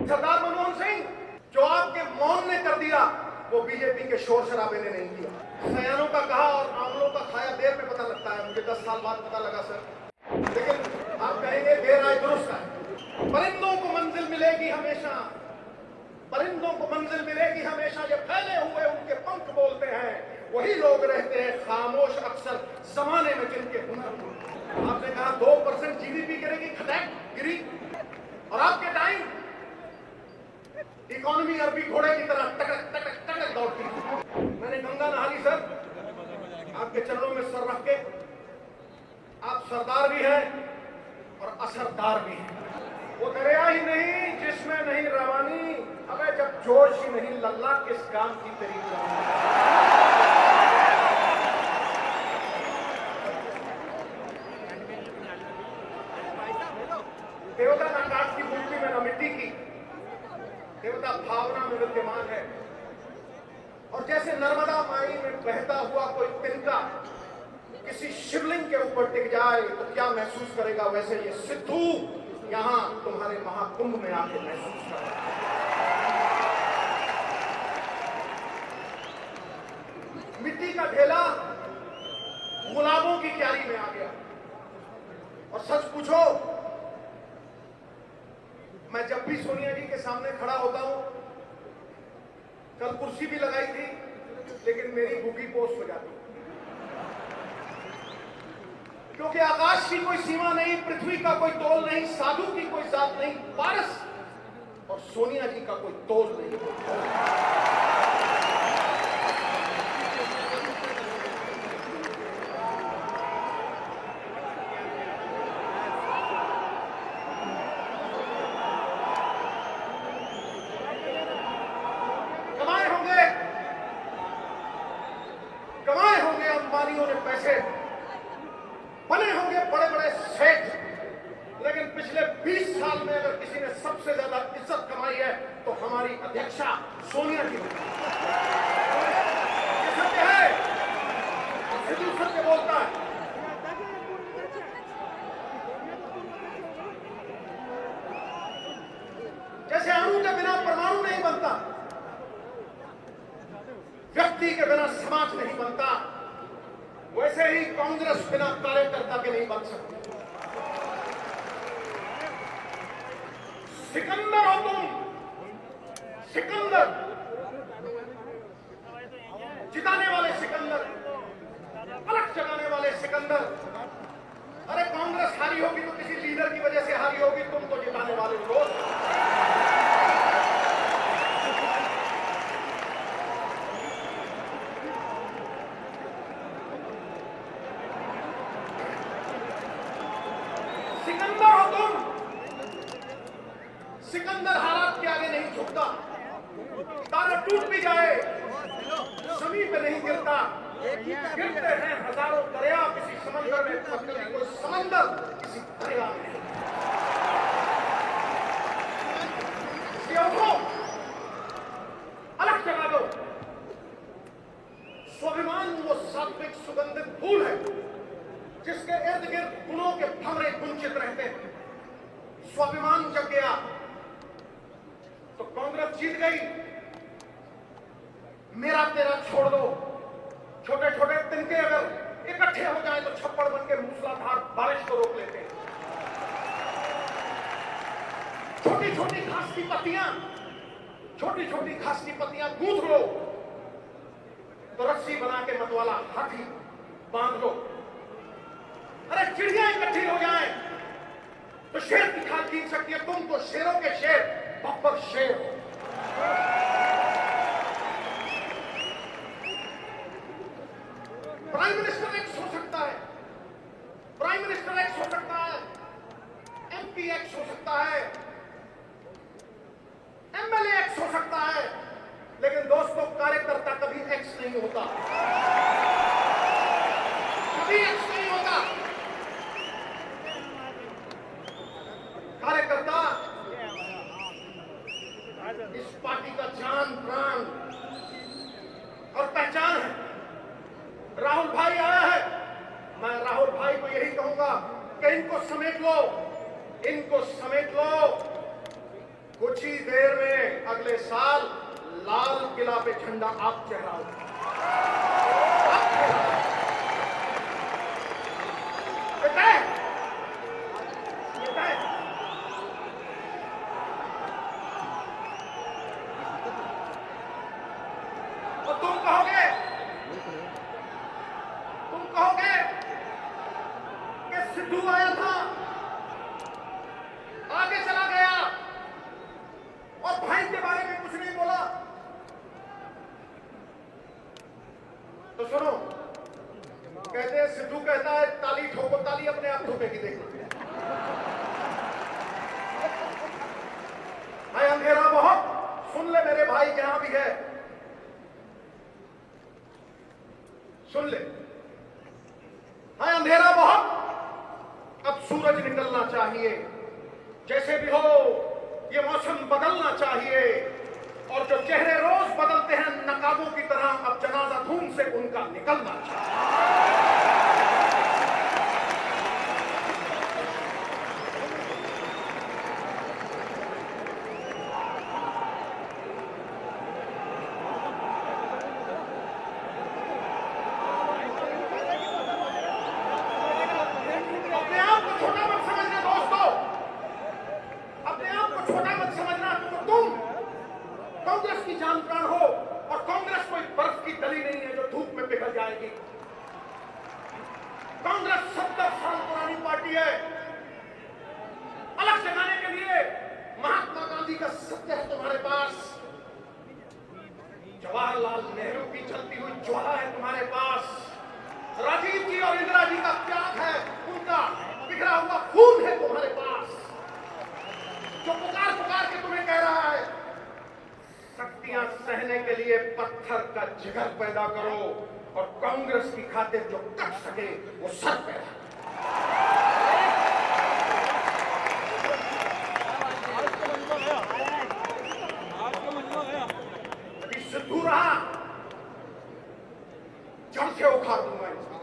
सरदार मनमोहन सिंह, जो आपके मौन ने कर दिया वो बीजेपी के शोर शराबे ने नहीं किया। सयानों का कहा और आंवलों का खाया देर में पता लगता है। मुझे 10 साल बाद पता लगा सर, लेकिन आप कहेंगे देर आए दुरुस्त है। परिंदों को मंजिल मिलेगी हमेशा, परिंदों को मंजिल मिलेगी हमेशा। ये फैले हुए उनके पंख बोलते हैं, वही लोग रहते हैं खामोश अक्सर जमाने में जिनके हुनर। आपने कहा 2% जीडीपी गिरेगी, खटैक गिरी, और आपके टाइम इकोनॉमी अरबी घोड़े की तरह टकटक टकटक टकटक दौड़ती। मैंने गंगा नहा ली सर, आपके चरणों में सर रख के। आप सरदार भी हैं और असरदार भी हैं। वो दरिया ही नहीं जिसमें नहीं रवानी, अबे जब जोश ही नहीं लल्ला किस काम की तेरी जवानी। देवता ना काट की मूर्ति में, ना मिट्टी की, देवता भावना में विद्यमान है। और जैसे नर्मदा माई में बहता हुआ कोई तिनका किसी शिवलिंग के ऊपर टिक जाए तो क्या महसूस करेगा, वैसे ये सिद्धू यहां तुम्हारे महाकुंभ में आके महसूस करेगा। मिट्टी का ढेला गुलाबों की क्यारी में आ गया। और सच पूछो, मैं जब भी सोनिया जी के सामने खड़ा होता हूं, कल कुर्सी भी लगाई थी लेकिन मेरी भूखी पोस्ट हो जाती, क्योंकि आकाश की कोई सीमा नहीं, पृथ्वी का कोई तोल नहीं, साधु की कोई जात नहीं, पारस और सोनिया जी का कोई तोल नहीं। कमाए होंगे अंबानियों ने पैसे, बने होंगे बड़े बड़े सेठ, लेकिन पिछले 20 साल में अगर किसी ने सबसे ज्यादा इज्जत कमाई है तो हमारी अध्यक्षा सोनिया जी ने। ये सत्य है, सिद्धू सत्य बोलता है। जैसे अणु के बिना परमाणु नहीं बनता, व्यक्ति के बिना समाज नहीं बनता, वैसे ही कांग्रेस बिना कार्यकर्ता के नहीं बन सकती। सिकंदर हो तुम, सिकंदर, जिताने वाले सिकंदर, पलट जगाने वाले सिकंदर। अरे कांग्रेस हारी होगी तो किसी लीडर की वजह से हारी होगी, तुम तो जिताने वाले हो। सिकंदर हो तुम, सिकंदर हालात के आगे नहीं झुकता, तारा टूट भी जाए जमीन पे नहीं गिरता। गिरते हैं हजारों दरिया किसी समंदर में, कभी कोई समंदर किसी दरिया में। अलग जगा दो। स्वाभिमान वो सात्विक सुगंधित फूल है जिसके इर्द गिर्द गुणों के भंवरे गुंजित रहते हैं। स्वाभिमान जग गया तो कांग्रेस जीत गई। मेरा तेरा छोड़ दो, छोटे छोटे तिनके अगर इकट्ठे हो जाए तो छप्पड़ बन के मूसलाधार बारिश को रोक लेते हैं। छोटी छोटी घास की पत्तियां, छोटी छोटी घास की पत्तियां गूंथ लो तो रस्सी बना के मतवाला हाथी बांध लो। अरे चिड़िया इकट्ठी हो जाए तो शेर की खाल खींच सकती है। तुम तो शेरों के शेर, बब्बर शेर हो। प्राइम मिनिस्टर एक्स हो सकता है, प्राइम मिनिस्टर एक्स हो सकता है, एमपी एक्स हो सकता है, एमएलए एक्स हो सकता है, लेकिन दोस्तों कार्यकर्ता कभी एक्स नहीं होता, कभी एक्स नहीं होता। कार्यकर्ता इस पार्टी का जान प्राण और पहचान है। राहुल भाई आया है, मैं राहुल भाई को यही कहूंगा कि इनको समेट लो, इनको समेट लो। कुछ ही देर में अगले साल लाल किला पे झंडा आप चढ़ाओगे। और तुम कहोगे कि सिद्धू आया था, आगे चला गया और भाई के बारे में कुछ नहीं बोला। तो सुनो, कहते हैं सिद्धू कहता है ताली ठोको, ताली अपने आप ठोकेगी। देखो भाई, अंधेरा बहुत, सुन ले मेरे भाई जहां भी है, सुन ले। हाय अंधेरा बहुत, अब सूरज निकलना चाहिए। जैसे भी हो ये मौसम बदलना चाहिए, और जो चेहरे रोज बदलते हैं नकाबों की तरह, अब जनाजा धूम से उनका निकलना चाहिए। अपने आप को छोटा मत समझना दोस्तों, अपने आप को छोटा मत समझना। तुम कांग्रेस की जान प्राण हो, और कांग्रेस कोई बर्फ की डली नहीं है जो धूप में पिघल जाएगी। कांग्रेस 70 साल पुरानी पार्टी है। अलग जगाने के लिए महात्मा गांधी का सत्य है तुम्हारे पास, जवाहरलाल नेहरू की चलती हुई ज्वाला है तुम्हारे पास, राजीव जी और इंदिरा जी का त्याग है, उनका बिखरा हुआ खून है तुम्हारे पास, जो पुकार पुकार के तुम्हें कह रहा है शक्तियां सहने के लिए पत्थर का जिगर पैदा करो, और कांग्रेस की खातिर जो कट सके वो सर पैदा करो। सिद्धू रहा, जड़ से उखाड़ दूंगा इसको,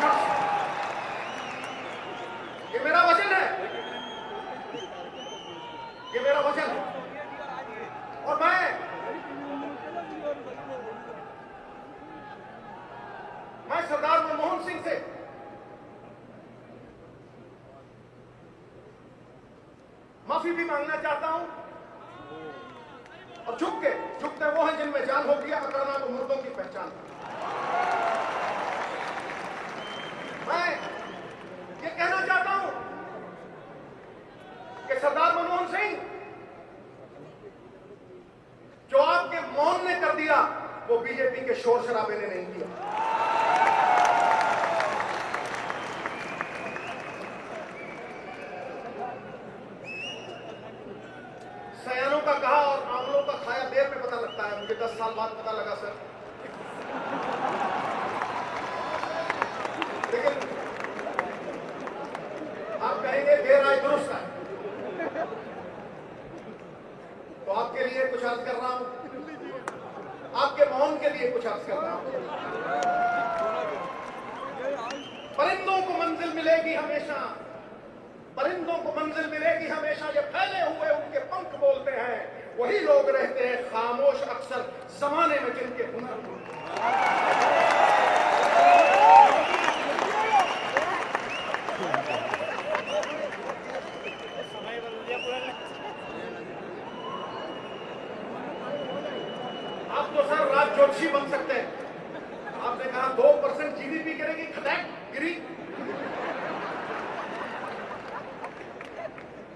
जड़ से। ये मेरा वचन है, ये मेरा वचन है। और मैं सरदार मनमोहन सिंह से माफी भी मांगना चाहता हूं, और झुकते वो हैं जिनमें जान होती है, अकड़ना तो मुर्दों की पहचान। मैं ये कहना चाहता हूं कि सरदार मनमोहन सिंह, जो आपके मौन ने कर दिया वो बीजेपी के शोर शराबे ने नहीं किया। सयानों का कहा और आंवलों का खाया देर में पता लगता है, मुझे 10 साल बाद पता लगा सर। लेकिन आप कहेंगे देर आए दुरुस्त आए, तो आपके लिए कुछ अर्ज कर रहा हूं, आपके मौन के लिए कुछ अर्ज कर रहा हूं। परिंदों को मंजिल मिलेगी हमेशा, परिंदों को मंजिल मिलेगी हमेशा, ये फैले हुए उनके पंख बोलते हैं, वही लोग रहते हैं खामोश अक्सर जमाने में जिनके हुनर आप तो सर राज जोशी बन सकते हैं। आपने कहा 2% जीडीपी गिरेगी, खटैक गिरी,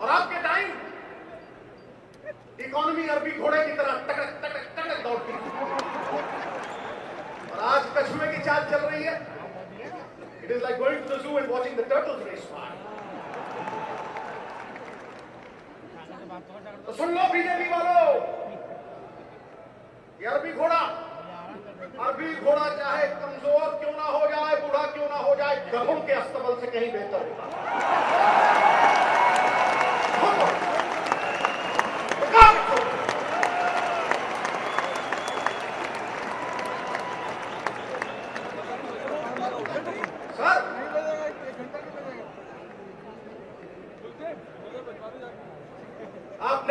और आपके टाइम इकोनॉमी अरबी घोड़े की तरह टकटक टकटक टकटक दौड़ती है, और आज कछुए की चाल चल रही है। It is like going to the zoo and watching the turtles race bye. तो सुन लो बीजेपी वालों, ये अरबी घोड़ा चाहे कमजोर क्यों ना हो जाए, बूढ़ा क्यों ना हो जाए, गधों के अस्तबल से कहीं बेहतर होता है।